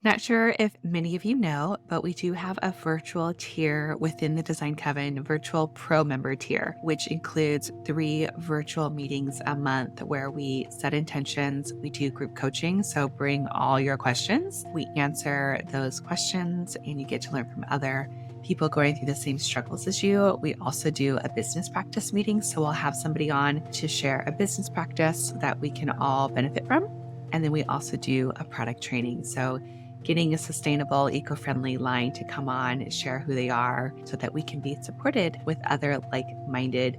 Not sure if many of you know, but we do have a virtual tier within the Design Coven virtual pro member tier, which includes 3 virtual meetings a month where we set intentions. We do group coaching. So bring all your questions. We answer those questions and you get to learn from other people going through the same struggles as you. We also do a business practice meeting. So we'll have somebody on to share a business practice that we can all benefit from. And then we also do a product training. So getting a sustainable, eco-friendly line to come on, share who they are so that we can be supported with other like-minded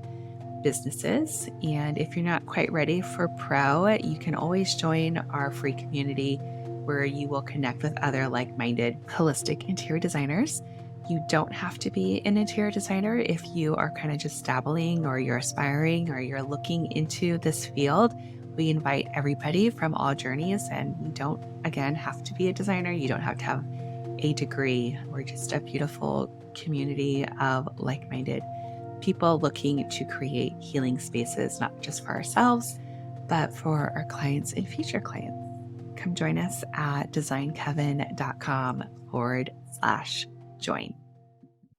businesses. And if you're not quite ready for pro, you can always join our free community where you will connect with other like-minded holistic interior designers. You don't have to be an interior designer if you are kind of just dabbling or you're aspiring or you're looking into this field. We invite everybody from all journeys, and you don't, again, have to be a designer. You don't have to have a degree. We're just a beautiful community of like-minded people looking to create healing spaces, not just for ourselves, but for our clients and future clients. Come join us at designcoven.com/join.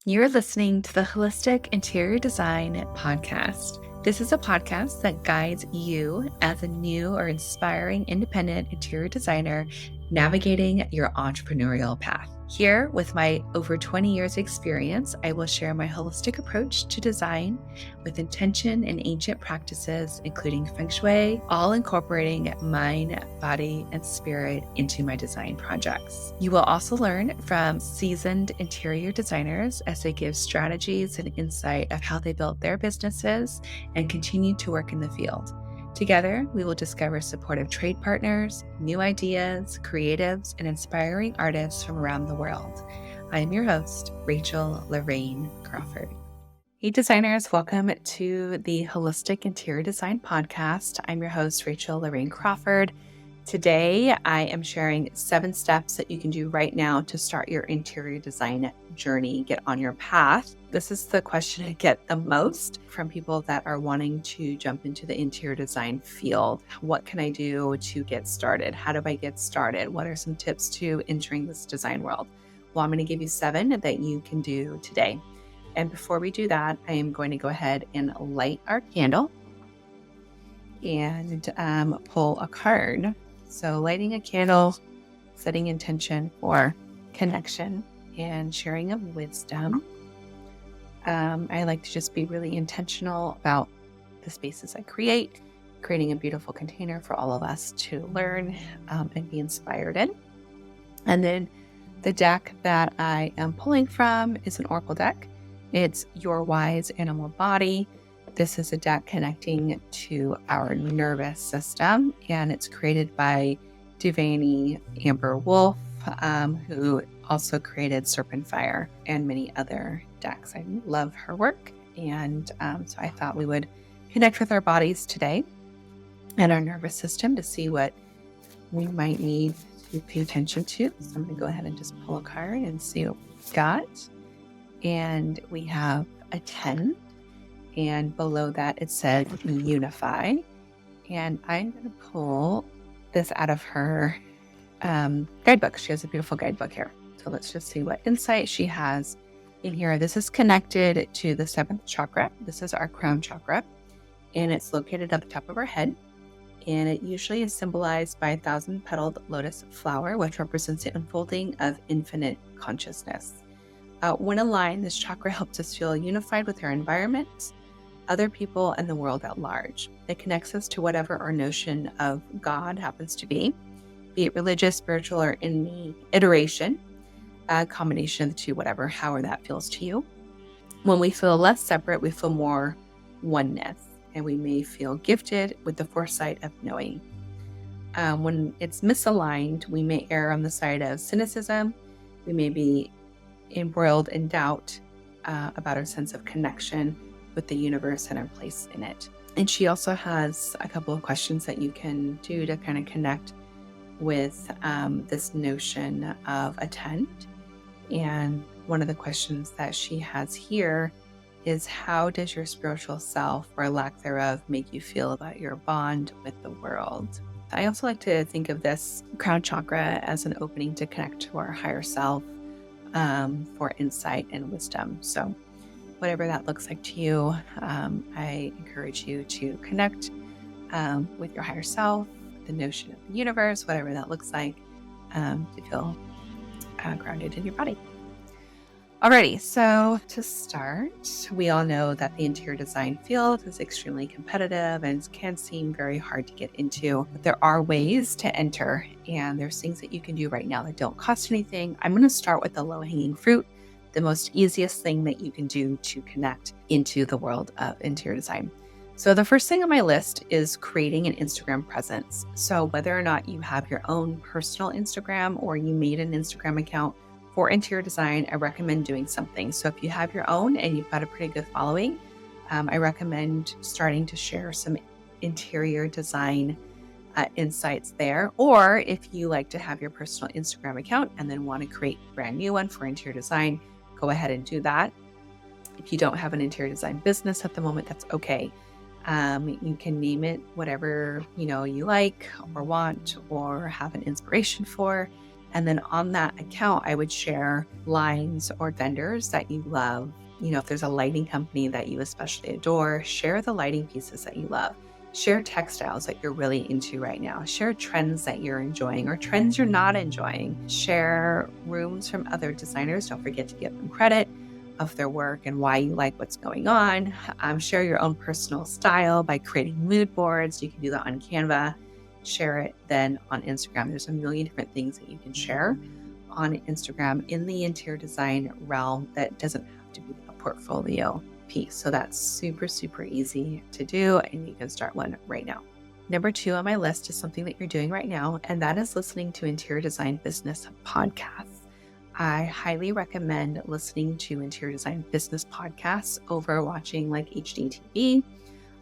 You're listening to the Holistic Interior Design Podcast. This is a podcast that guides you as a new or inspiring independent interior designer navigating your entrepreneurial path. Here, with my over 20 years experience, I will share my holistic approach to design with intention and ancient practices, including feng shui, all incorporating mind, body, and spirit into my design projects. You will also learn from seasoned interior designers as they give strategies and insight of how they built their businesses and continue to work in the field. Together, we will discover supportive trade partners, new ideas, creatives, and inspiring artists from around the world. I am your host, Rachel Larraine Crawford. Hey designers, welcome to the Holistic Interior Design Podcast. I'm your host, Rachel Larraine Crawford. Today, I am sharing 7 steps that you can do right now to start your interior design journey, get on your path. This is the question I get the most from people that are wanting to jump into the interior design field. What can I do to get started? How do I get started? What are some tips to entering this design world? Well, I'm going to give you 7 that you can do today. And before we do that, I am going to go ahead and light our candle and pull a card. So lighting a candle, setting intention for connection and sharing of wisdom. I like to just be really intentional about the spaces I create, creating a beautiful container for all of us to learn and be inspired in. And then the deck that I am pulling from is an oracle deck. It's Your Wise Animal Body. This is a deck connecting to our nervous system, and it's created by Devani Amber Wolf, who also created Serpent Fire and many other decks. I love her work, and so I thought we would connect with our bodies today and our nervous system to see what we might need to pay attention to. So I'm going to go ahead and just pull a card and see what we've got. And we have a 10. And below that, it said unify. And I'm going to pull this out of her guidebook. She has a beautiful guidebook here. So let's just see what insight she has in here. This is connected to the 7th chakra. This is our crown chakra. And it's located at the top of our head. And it usually is symbolized by a 1,000-petaled lotus flower, which represents the unfolding of infinite consciousness. When aligned, this chakra helps us feel unified with our environment, other people, and the world at large. It connects us to whatever our notion of God happens to be it religious, spiritual, or any iteration, a combination of the two, however that feels to you. When we feel less separate, we feel more oneness, and we may feel gifted with the foresight of knowing. When it's misaligned, we may err on the side of cynicism. We may be embroiled in doubt about our sense of connection with the universe and our place in it. And she also has a couple of questions that you can do to kind of connect with this notion of a tent. And one of the questions that she has here is, how does your spiritual self or lack thereof make you feel about your bond with the world? I also like to think of this crown chakra as an opening to connect to our higher self for insight and wisdom. So whatever that looks like to you, I encourage you to connect with your higher self, the notion of the universe, whatever that looks like, to feel grounded in your body. Alrighty, so to start, we all know that the interior design field is extremely competitive and can seem very hard to get into, but there are ways to enter, and there's things that you can do right now that don't cost anything. I'm going to start with the low-hanging fruit, the most easiest thing that you can do to connect into the world of interior design. So the first thing on my list is creating an Instagram presence. So whether or not you have your own personal Instagram or you made an Instagram account for interior design, I recommend doing something. So if you have your own and you've got a pretty good following, I recommend starting to share some interior design insights there. Or if you like to have your personal Instagram account and then want to create a brand new one for interior design, go ahead and do that. If you don't have an interior design business at the moment, that's okay. You can name it whatever you like or want or have an inspiration for. And then on that account, I would share lines or vendors that you love. If there's a lighting company that you especially adore, share the lighting pieces that you love. Share textiles that you're really into right now. Share trends that you're enjoying or trends you're not enjoying. Share rooms from other designers. Don't forget to give them credit of their work and why you like what's going on. Share your own personal style by creating mood boards. You can do that on Canva. Share it then on Instagram. There's a million different things that you can share on Instagram in the interior design realm that doesn't have to be a portfolio piece. So that's super, super easy to do, and you can start one right now. Number 2 on my list is something that you're doing right now, and that is listening to interior design business podcasts. I highly recommend listening to interior design business podcasts over watching like HDTV.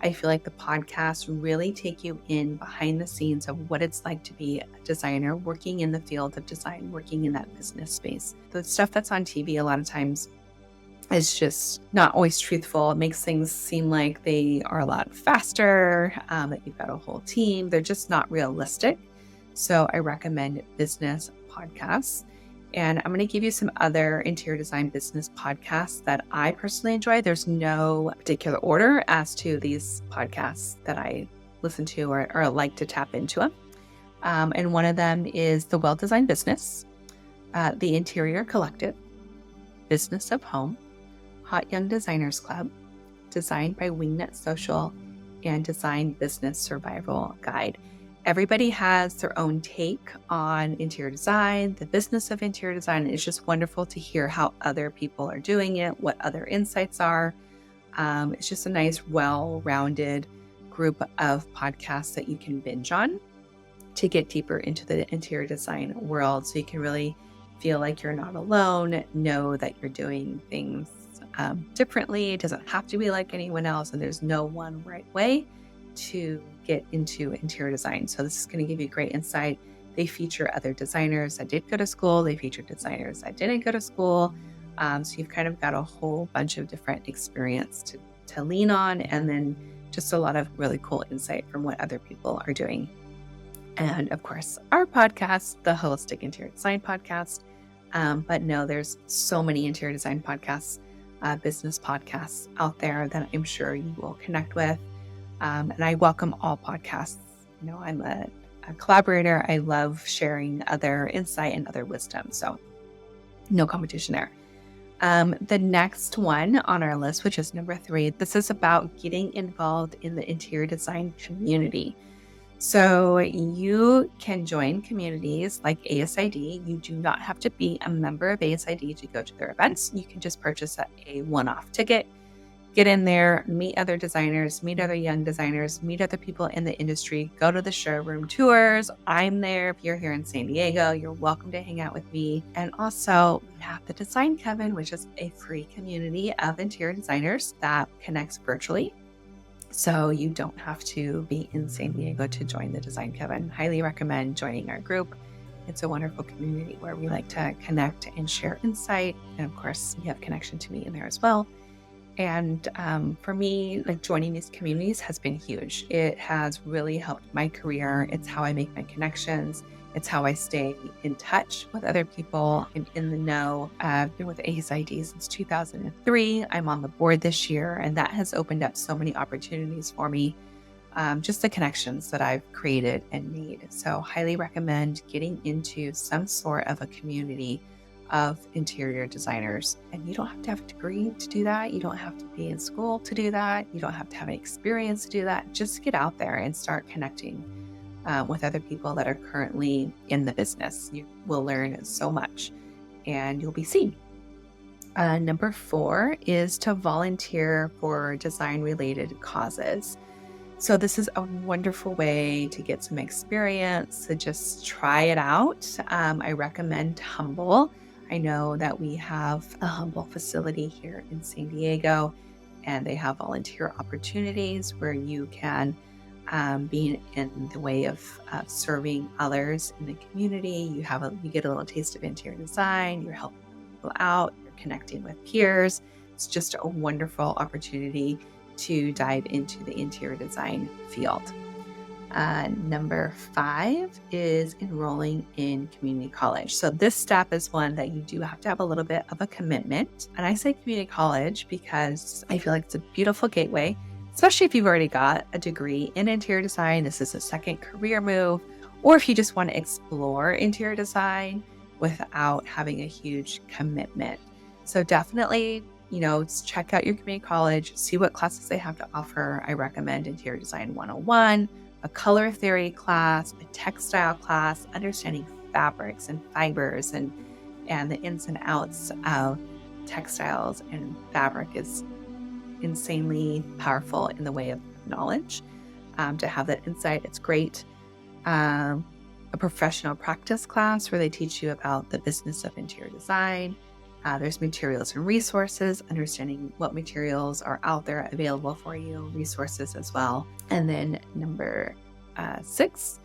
I feel like the podcasts really take you in behind the scenes of what it's like to be a designer working in the field of design, working in that business space. The stuff that's on TV a lot of times is just not always truthful. It makes things seem like they are a lot faster, that you've got a whole team. They're just not realistic. So I recommend business podcasts. And I'm going to give you some other interior design business podcasts that I personally enjoy. There's no particular order as to these podcasts that I listen to or like to tap into them. And one of them is The Well-Designed Business, The Interior Collective, Business of Home, Hot Young Designers Club, Designed by Wingnut Social, and Design Business Survival Guide. Everybody has their own take on interior design, the business of interior design. It's just wonderful to hear how other people are doing it, what other insights are. It's just a nice, well-rounded group of podcasts that you can binge on to get deeper into the interior design world. So you can really feel like you're not alone, know that you're doing things differently. It doesn't have to be like anyone else, and there's no one right way to get into interior design. So this is going to give you great insight. They feature other designers that did go to school. They feature designers that didn't go to school. So you've kind of got a whole bunch of different experience to lean on, and then just a lot of really cool insight from what other people are doing. And of course, our podcast, the Holistic Interior Design Podcast. But no, there's so many interior design podcasts, business podcasts out there that I'm sure you will connect with. And I welcome all podcasts. I'm a collaborator. I love sharing other insight and other wisdom. So no competition there. The next one on our list, which is number 3, this is about getting involved in the interior design community. So you can join communities like ASID. You do not have to be a member of ASID to go to their events. You can just purchase a one-off ticket. Get in there, meet other designers, meet other young designers, meet other people in the industry, go to the showroom tours. I'm there. If you're here in San Diego, you're welcome to hang out with me. And also, we have the Design Coven, which is a free community of interior designers that connects virtually. So you don't have to be in San Diego to join the Design Coven. Highly recommend joining our group. It's a wonderful community where we like to connect and share insight. And of course, you have connection to me in there as well. And for me, like joining these communities has been huge. It has really helped my career. It's how I make my connections. It's how I stay in touch with other people. I'm in the know. I've been with ASID since 2003. I'm on the board this year, and that has opened up so many opportunities for me. Just the connections that I've created and made. So highly recommend getting into some sort of a community of interior designers. And you don't have to have a degree to do that. You don't have to be in school to do that. You don't have to have an experience to do that. Just get out there and start connecting with other people that are currently in the business. You will learn so much and you'll be seen. Number 4 is to volunteer for design-related causes. So this is a wonderful way to get some experience, to just try it out. I recommend Humble. I know that we have a Humble facility here in San Diego, and they have volunteer opportunities where you can be in the way of serving others in the community. You get a little taste of interior design. You're helping people out. You're connecting with peers. It's just a wonderful opportunity to dive into the interior design field. Number 5 is enrolling in community college. So this step is one that you do have to have a little bit of a commitment. And I say community college because I feel like it's a beautiful gateway, especially if you've already got a degree in interior design. This is a second career move, or if you just want to explore interior design without having a huge commitment. So definitely, check out your community college, see what classes they have to offer. I recommend Interior Design 101, a color theory class, a textile class, understanding fabrics and fibers and the ins and outs of textiles and fabric is insanely powerful in the way of knowledge. To have that insight, it's great. A professional practice class where they teach you about the business of interior design. There's materials and resources, understanding what materials are out there available for you, resources as well. And then number 6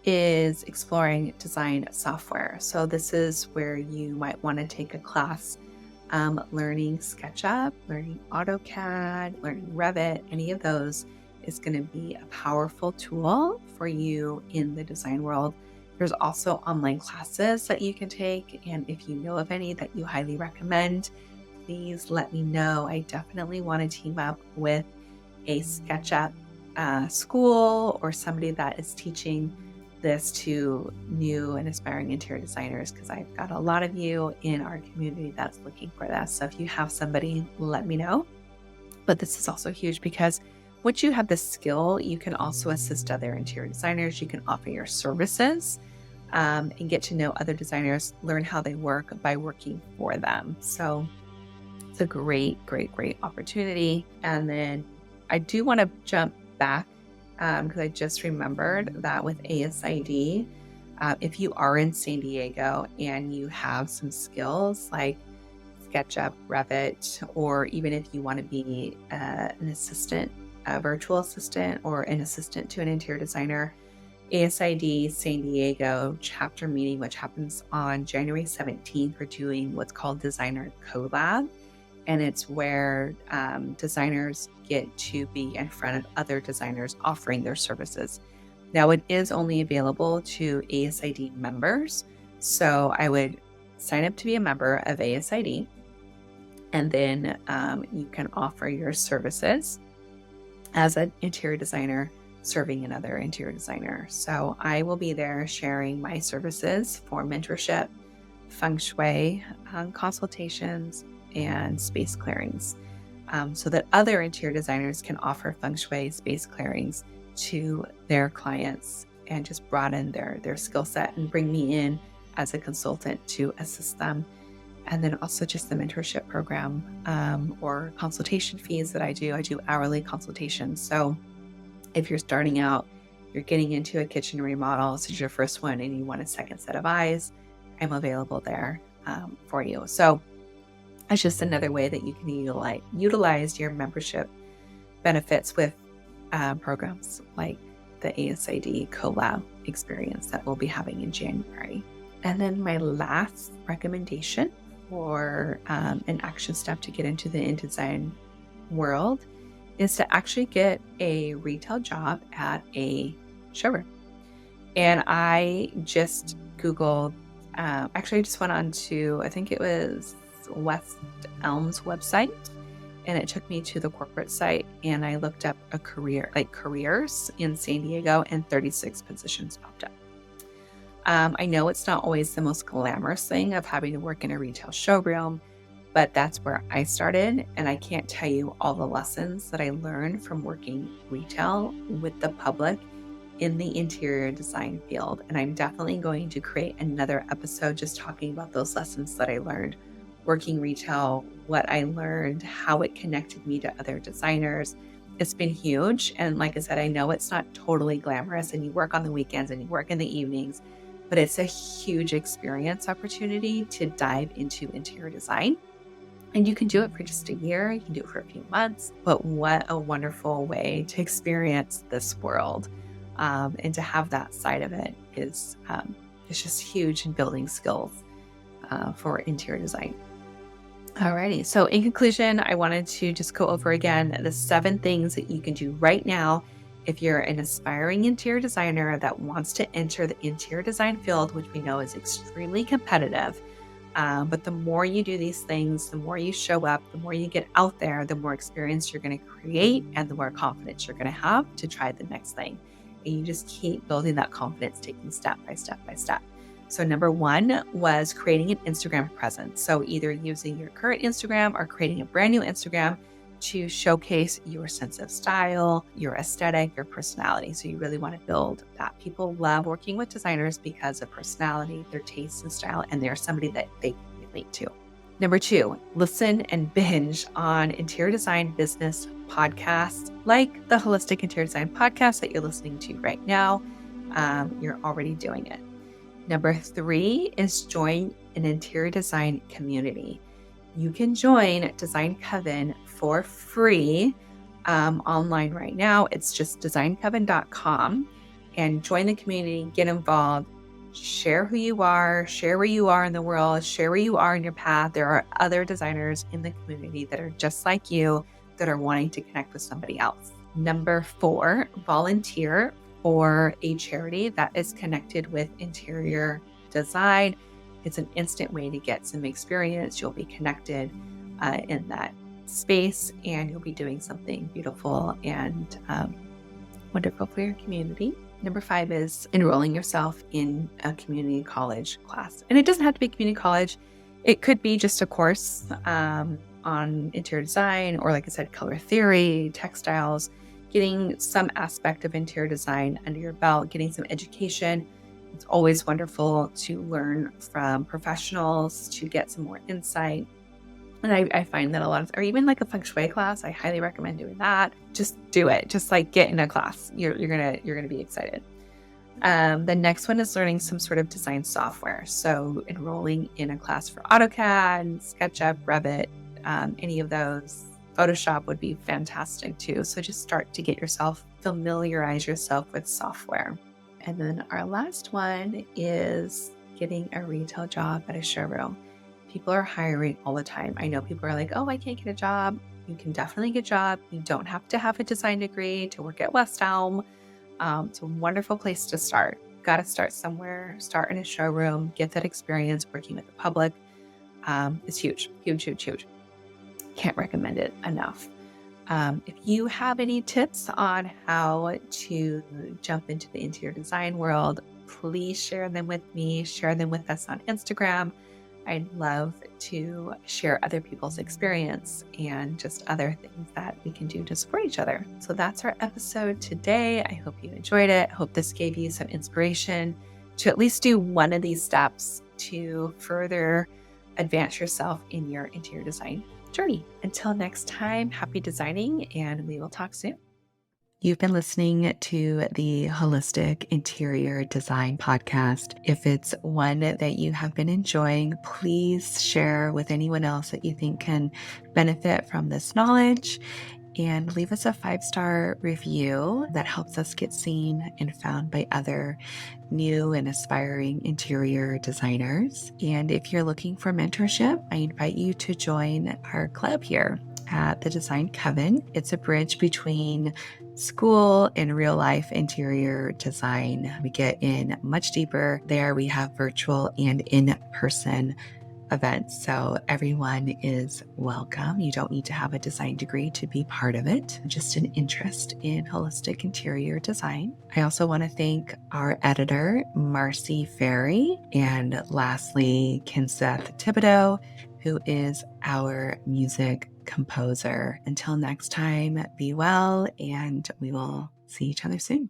is exploring design software. So this is where you might want to take a class learning SketchUp, learning AutoCAD, learning Revit. Any of those is going to be a powerful tool for you in the design world. There's also online classes that you can take, and if you know of any that you highly recommend, please let me know. I definitely want to team up with a SketchUp school or somebody that is teaching this to new and aspiring interior designers, because I've got a lot of you in our community that's looking for this. So if you have somebody, let me know. But this is also huge because once you have the skill, you can also assist other interior designers. You can offer your services and get to know other designers, learn how they work by working for them. So it's a great opportunity. And then I do want to jump back because I just remembered that with ASID, if you are in San Diego and you have some skills like SketchUp, Revit, or even if you want to be an assistant, a virtual assistant, or an assistant to an interior designer, ASID San Diego chapter meeting, which happens on January 17th, we're doing what's called Designer Collab. And it's where designers get to be in front of other designers offering their services. Now, it is only available to ASID members. So I would sign up to be a member of ASID, and then you can offer your services as an interior designer serving another interior designer. So I will be there sharing my services for mentorship, feng shui, consultations, and space clearings, so that other interior designers can offer feng shui space clearings to their clients and just broaden their skill set and bring me in as a consultant to assist them. And then also just the mentorship program or consultation fees that I do hourly consultations. So if you're starting out, you're getting into a kitchen remodel, this is your first one and you want a second set of eyes, I'm available there for you. So it's just another way that you can utilize your membership benefits with programs like the ASID Collab experience that we'll be having in January. And then my last recommendation for an action step to get into the InDesign world is to actually get a retail job at a showroom. And I just Googled, actually I just went on to, I think it was West Elm's website, and it took me to the corporate site, and I looked up careers in San Diego, and 36 positions popped up. I know it's not always the most glamorous thing of having to work in a retail showroom, but that's where I started. And I can't tell you all the lessons that I learned from working retail with the public in the interior design field. And I'm definitely going to create another episode just talking about those lessons that I learned working retail, what I learned, how it connected me to other designers. It's been huge. And like I said, I know it's not totally glamorous, and you work on the weekends and you work in the evenings, but it's a huge experience opportunity to dive into interior design. And you can do it for just a year, you can do it for a few months, but what a wonderful way to experience this world. And to have that side of it is just huge in building skills for interior design. Alrighty, so in conclusion, I wanted to just go over again the 7 things that you can do right now if you're an aspiring interior designer that wants to enter the interior design field, which we know is extremely competitive. But the more you do these things, the more you show up, the more you get out there, the more experience you're going to create, and the more confidence you're going to have to try the next thing. And you just keep building that confidence, taking step by step by step. So number 1 was creating an Instagram presence. So either using your current Instagram or creating a brand new Instagram to showcase your sense of style, your aesthetic, your personality. So you really want to build that. People love working with designers because of personality, their taste and style, and they're somebody that they can relate to. Number 2, listen and binge on interior design business podcasts like the Holistic Interior Design podcast that you're listening to right now. You're already doing it. Number 3 is join an interior design community. You can join Design Coven for free online right now. It's just designcoven.com, and join the community, get involved, share who you are, share where you are in the world, share where you are in your path. There are other designers in the community that are just like you that are wanting to connect with somebody else. Number 4, volunteer for a charity that is connected with interior design. It's an instant way to get some experience. You'll be connected in that space, and you'll be doing something beautiful and wonderful for your community. Number 5 is enrolling yourself in a community college class. And it doesn't have to be community college. It could be just a course on interior design, or like I said, color theory, textiles, getting some aspect of interior design under your belt, getting some education. It's always wonderful to learn from professionals, to get some more insight. And I find that a lot of, or even like a feng shui class, I highly recommend doing that. Just do it. Just like get in a class. You're gonna be excited. The next one is learning some sort of design software. So enrolling in a class for AutoCAD, SketchUp, Revit, any of those. Photoshop would be fantastic too. So just start to familiarize yourself with software. And then our last one is getting a retail job at a showroom. People are hiring all the time. I know people are like, oh, I can't get a job. You can definitely get a job. You don't have to have a design degree to work at West Elm. It's a wonderful place to start. Got to start somewhere. Start in a showroom. Get that experience working with the public. It's huge, huge, huge, huge. Can't recommend it enough. If you have any tips on how to jump into the interior design world, please share them with me. Share them with us on Instagram. I'd love to share other people's experience and just other things that we can do to support each other. So that's our episode today. I hope you enjoyed it. I hope this gave you some inspiration to at least do one of these steps to further advance yourself in your interior design journey. Until next time, happy designing, and we will talk soon. You've been listening to the Holistic Interior Design Podcast. If it's one that you have been enjoying, please share with anyone else that you think can benefit from this knowledge, and leave us a 5-star review that helps us get seen and found by other new and aspiring interior designers. And if you're looking for mentorship, I invite you to join our club here at the Design Coven. It's a bridge between school and real life interior design. We get in much deeper there. We have virtual and in-person events. So everyone is welcome. You don't need to have a design degree to be part of it, just an interest in holistic interior design. I also want to thank our editor, Marcy Ferry, and lastly, Kinseth Thibodeau, who is our music composer. Until next time, be well, and we will see each other soon.